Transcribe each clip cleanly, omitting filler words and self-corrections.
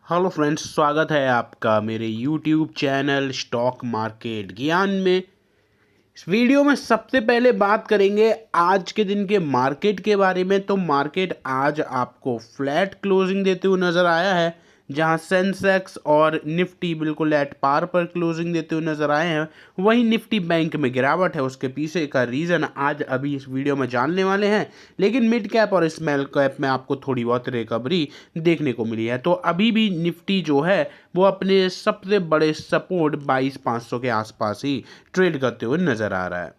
Hello friends, स्वागत है आपका मेरे यूट्यूब चैनल स्टॉक मार्केट ज्ञान में। इस वीडियो में सबसे पहले बात करेंगे आज के दिन के मार्केट के बारे में। तो मार्केट आज आपको फ्लैट क्लोजिंग देते हुए नज़र आया है, जहां सेंसेक्स और निफ्टी बिल्कुल एट पार पर क्लोजिंग देते हुए नज़र आए हैं। वहीं निफ्टी बैंक में गिरावट है, उसके पीछे का रीज़न आज अभी इस वीडियो में जानने वाले हैं। लेकिन मिड कैप और स्मॉल कैप में आपको थोड़ी बहुत रिकवरी देखने को मिली है। तो अभी भी निफ्टी जो है वो अपने सबसे बड़े सपोर्ट 22,500 के आसपास ही ट्रेड करते हुए नज़र आ रहा है।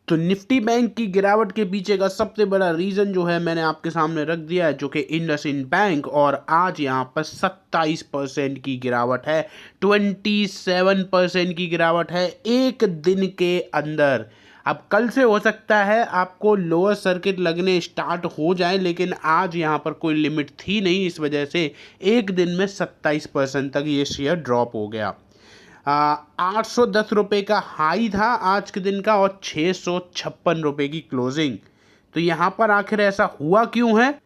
तो निफ्टी बैंक की गिरावट के पीछे का सबसे बड़ा रीजन जो है मैंने आपके सामने रख दिया है, जो कि इंडसइंड बैंक, और आज यहाँ पर 27% की गिरावट है, 27% की गिरावट है एक दिन के अंदर। अब कल से हो सकता है आपको लोअर सर्किट लगने स्टार्ट हो जाए, लेकिन आज यहाँ पर कोई लिमिट थी नहीं, इस वजह से एक दिन में 27% तक ये शेयर ड्रॉप हो गया। 810 रुपये का हाई था आज के दिन का और 656 रुपये की क्लोजिंग। तो यहाँ पर आखिर ऐसा हुआ क्यों है,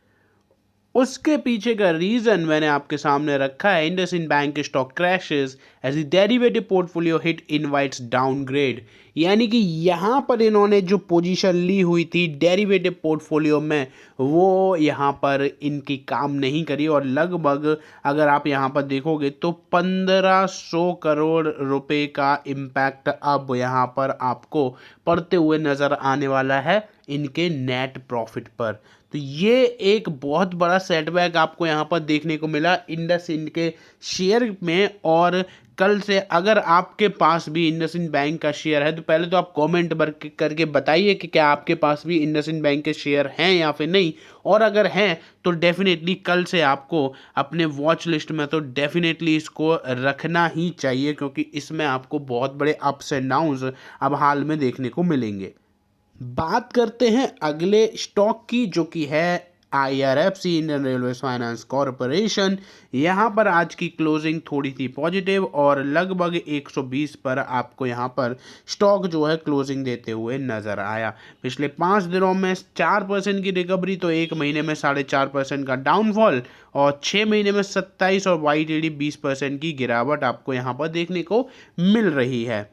उसके पीछे का रीजन मैंने आपके सामने रखा है। IndusInd bank stock crashes as the derivative portfolio hit invites downgrade. यानी कि यहाँ पर इन्होंने जो पोजीशन ली हुई थी डेरिवेटिव पोर्टफोलियो में, वो यहाँ पर इनकी काम नहीं करी, और लगभग अगर आप यहाँ पर देखोगे तो 1500 करोड़ रुपए का इम्पैक्ट अब यहाँ पर आपको पड़ते हुए नज़र आने वाला है इनके नेट प्रॉफिट पर। तो ये एक बहुत बड़ा सेटबैक आपको यहाँ पर देखने को मिला इंडसइंड के शेयर में। और कल से अगर आपके पास भी इंडसइंड बैंक का शेयर है तो पहले तो आप कमेंट करके बताइए कि क्या आपके पास भी इंडसइंड बैंक के शेयर हैं या फिर नहीं। और अगर हैं तो डेफिनेटली कल से आपको अपने वॉच लिस्ट में तो डेफिनेटली इसको रखना ही चाहिए, क्योंकि इसमें आपको बहुत बड़े अप्स एंड डाउन्स अब हाल में देखने को मिलेंगे। बात करते हैं अगले स्टॉक की, जो कि है IRFC, Indian railway finance corporation. यहाँ पर आज की क्लोजिंग थोड़ी सी पॉजिटिव और लगभग 120 पर आपको यहाँ पर स्टॉक जो है क्लोजिंग देते हुए नज़र आया। पिछले 5 दिनों में 4% की रिकवरी, तो एक महीने में 4.5% का डाउनफॉल, और 6 महीने में 27 और YTD 20% की गिरावट आपको यहाँ पर देखने को मिल रही है।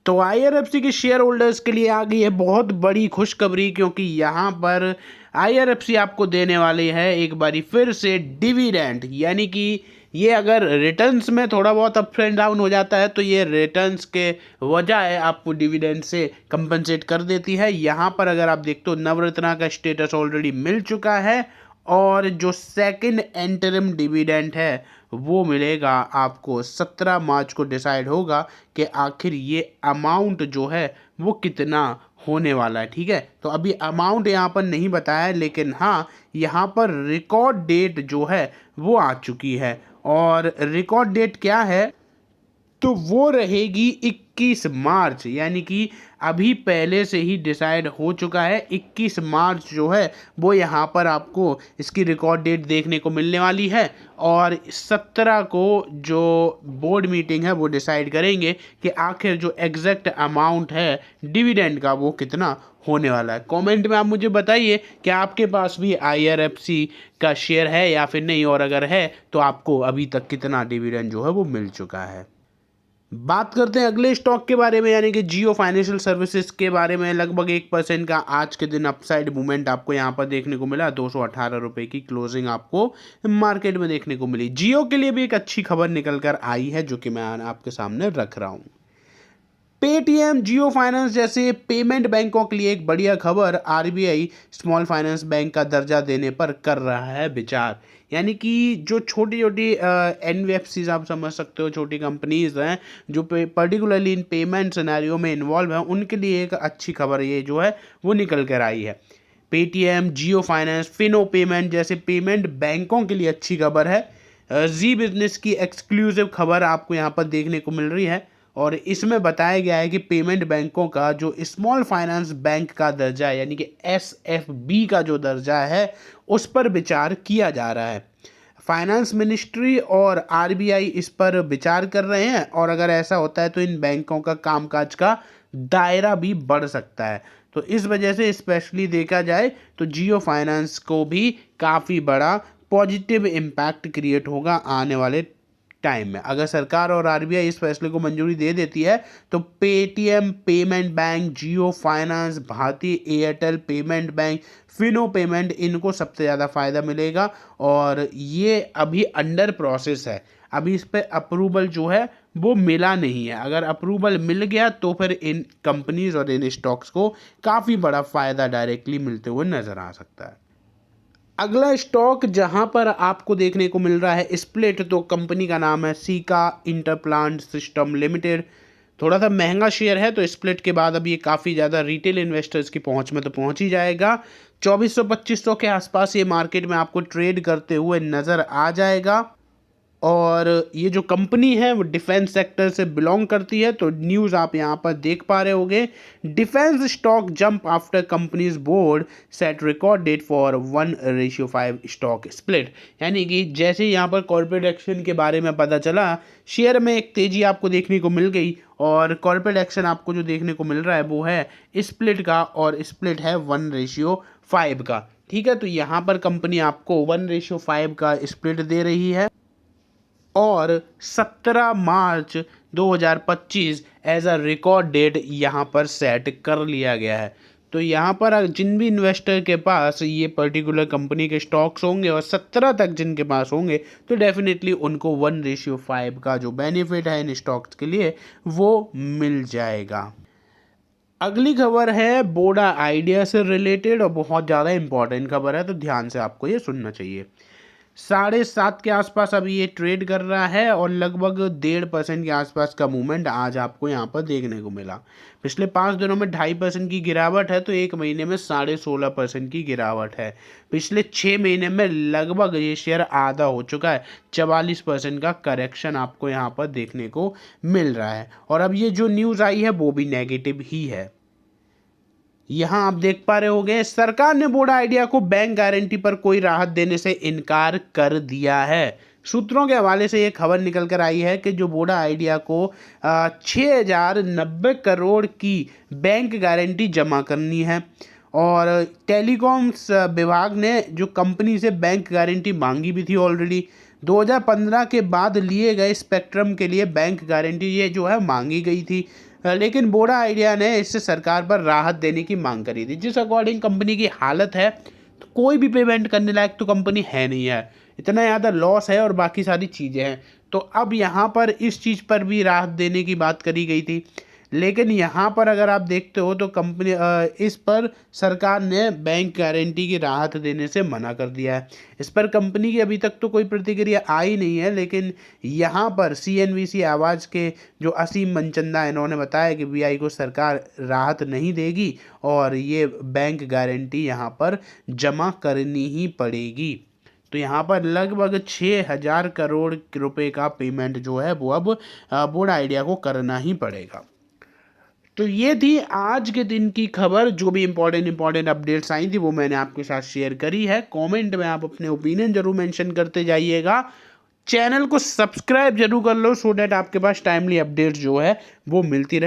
तो IRFC के शेयर होल्डर्स के लिए आ गई है बहुत बड़ी खुशखबरी, क्योंकि यहाँ पर IRFC आपको देने वाली है एक बारी फिर से डिविडेंड। यानी कि ये अगर रिटर्न्स में थोड़ा बहुत अप एंड डाउन हो जाता है तो ये रिटर्न्स के वजह आपको डिविडेंड से कंपनसेट कर देती है। यहाँ पर अगर आप देखते हो नवरत्ना का स्टेटस ऑलरेडी मिल चुका है, और जो सेकंड इंटरिम डिविडेंड है वो मिलेगा आपको 17 मार्च को। डिसाइड होगा कि आखिर ये अमाउंट जो है वो कितना होने वाला है। ठीक है, तो अभी अमाउंट यहाँ पर नहीं बताया है, लेकिन हाँ यहाँ पर रिकॉर्ड डेट जो है वो आ चुकी है। और रिकॉर्ड डेट क्या है, तो वो रहेगी 21 मार्च। यानी कि अभी पहले से ही डिसाइड हो चुका है 21 मार्च जो है वो यहाँ पर आपको इसकी रिकॉर्ड डेट देखने को मिलने वाली है। और 17 को जो बोर्ड मीटिंग है वो डिसाइड करेंगे कि आखिर जो एग्जैक्ट अमाउंट है डिविडेंड का वो कितना होने वाला है। कमेंट में आप मुझे बताइए कि आपके पास भी IRFC का शेयर है या फिर नहीं, और अगर है तो आपको अभी तक कितना डिविडेंड जो है वो मिल चुका है। बात करते हैं अगले स्टॉक के बारे में, यानी कि जियो फाइनेंशियल सर्विसेज के बारे में। लगभग 1% का आज के दिन अपसाइड मूवमेंट आपको यहाँ पर देखने को मिला। 218 रुपये की क्लोजिंग आपको मार्केट में देखने को मिली। जियो के लिए भी एक अच्छी खबर निकल कर आई है, जो कि मैं आपके सामने रख रहा हूँ। पेटीएम, जियो फाइनेंस जैसे पेमेंट बैंकों के लिए एक बढ़िया खबर, RBI स्मॉल फाइनेंस बैंक का दर्जा देने पर कर रहा है विचार। यानी कि जो छोटी छोटी NBFCs आप समझ सकते हो, छोटी कंपनीज हैं जो पर्टिकुलरली इन पेमेंट सिनेरियो में इन्वॉल्व हैं, उनके लिए एक अच्छी खबर ये जो है वो निकल कर आई है। पेटीएम, जियो फाइनेंस, फिनो पेमेंट जैसे पेमेंट बैंकों के लिए अच्छी खबर है। जी बिजनेस की एक्सक्लूसिव खबर आपको यहाँ पर देखने को मिल रही है, और इसमें बताया गया है कि पेमेंट बैंकों का जो स्मॉल फाइनेंस बैंक का दर्जा है, यानी कि SFB का जो दर्जा है उस पर विचार किया जा रहा है। फाइनेंस मिनिस्ट्री और RBI इस पर विचार कर रहे हैं, और अगर ऐसा होता है तो इन बैंकों का कामकाज का दायरा भी बढ़ सकता है। तो इस वजह से स्पेशली देखा जाए तो जियो फाइनेंस को भी काफ़ी बड़ा पॉजिटिव इम्पैक्ट क्रिएट होगा आने वाले टाइम में। अगर सरकार और आरबीआई इस फैसले को मंजूरी दे देती है तो पेटीएम पेमेंट बैंक, जियो फाइनेंस, भारतीय Airtel payment bank, Fino payment, इनको सबसे ज़्यादा फ़ायदा मिलेगा। और ये अभी अंडर प्रोसेस है, अभी इस पर अप्रूवल जो है वो मिला नहीं है। अगर अप्रूवल मिल गया तो फिर इन कंपनीज और इन स्टॉक्स को काफ़ी बड़ा फ़ायदा डायरेक्टली मिलते हुए नज़र आ सकता है। अगला स्टॉक जहां पर आपको देखने को मिल रहा है स्प्लिट, तो कंपनी का नाम है सीका इंटरप्लांट सिस्टम लिमिटेड। थोड़ा सा महंगा शेयर है, तो स्प्लिट के बाद अब ये काफ़ी ज़्यादा रिटेल इन्वेस्टर्स की पहुंच में तो पहुंच ही जाएगा। 2400-2500 के आसपास ये मार्केट में आपको ट्रेड करते हुए नज़र आ जाएगा। और ये जो कंपनी है वो डिफेंस सेक्टर से बिलोंग करती है। तो न्यूज़ आप यहाँ पर देख पा रहे होंगे, defence stock jump after companies board set record date for 1:5 stock split. यानी कि जैसे यहाँ पर कॉर्पोरेट एक्शन के बारे में पता चला, शेयर में एक तेज़ी आपको देखने को मिल गई। और कॉर्पोरेट एक्शन आपको जो देखने को मिल रहा है वो है स्प्लिट का, और स्प्लिट है 1:5 का। ठीक है, तो यहाँ पर कंपनी आपको 1:5 का स्प्लिट दे रही है और 17 मार्च 2025 एज अ रिकॉर्ड डेट यहाँ पर सेट कर लिया गया है। तो यहाँ पर जिन भी इन्वेस्टर के पास ये पर्टिकुलर कंपनी के स्टॉक्स होंगे और 17 तक जिनके पास होंगे, तो डेफिनेटली उनको 1:5 का जो बेनिफिट है इन स्टॉक्स के लिए वो मिल जाएगा। अगली खबर है बोडा आइडिया से रिलेटेड और बहुत ज़्यादा इंपॉर्टेंट खबर है, तो ध्यान से आपको ये सुनना चाहिए। 7.5 के आसपास अभी ये ट्रेड कर रहा है और लगभग 1.5% के आसपास का मूवमेंट आज आपको यहाँ पर देखने को मिला। पिछले 5 दिनों में 2.5% की गिरावट है, तो एक महीने में 16.5% की गिरावट है। पिछले 6 महीने में लगभग ये शेयर आधा हो चुका है, 44% का करेक्शन आपको यहाँ पर देखने को मिल रहा है। और अब ये जो न्यूज़ आई है वो भी नेगेटिव ही है। यहाँ आप देख पा रहे होंगे, सरकार ने बोडा आइडिया को बैंक गारंटी पर कोई राहत देने से इनकार कर दिया है। सूत्रों के हवाले से ये खबर निकल कर आई है कि जो बोडा आइडिया को 6,090 करोड़ की बैंक गारंटी जमा करनी है, और टेलीकॉम्स विभाग ने जो कंपनी से बैंक गारंटी मांगी भी थी ऑलरेडी। 2015 के बाद लिए गए स्पेक्ट्रम के लिए बैंक गारंटी ये जो है मांगी गई थी, लेकिन बोडा आइडिया ने इससे सरकार पर राहत देने की मांग करी थी। जिस अकॉर्डिंग कंपनी की हालत है, तो कोई भी पेमेंट करने लायक तो कंपनी है नहीं है, इतना ज़्यादा लॉस है और बाकी सारी चीज़ें हैं। तो अब यहाँ पर इस चीज़ पर भी राहत देने की बात करी गई थी, लेकिन यहाँ पर अगर आप देखते हो तो कंपनी इस पर सरकार ने बैंक गारंटी की राहत देने से मना कर दिया है। इस पर कंपनी की अभी तक तो कोई प्रतिक्रिया आई नहीं है, लेकिन यहाँ पर CNBC आवाज़ के जो असीम मनचंदा, इन्होंने बताया कि BI को सरकार राहत नहीं देगी और ये बैंक गारंटी यहाँ पर जमा करनी ही पड़ेगी। तो यहाँ पर लगभग 6,000 करोड़ रुपए का पेमेंट जो है वो अब बोडा आइडिया को करना ही पड़ेगा। तो ये थी आज के दिन की खबर। जो भी इंपॉर्टेंट अपडेट्स आई थी वो मैंने आपके साथ शेयर करी है। कमेंट में आप अपने ओपिनियन जरूर मेंशन करते जाइएगा। चैनल को सब्सक्राइब जरूर कर लो, सो डैट आपके पास टाइमली अपडेट्स जो है वो मिलती रहे।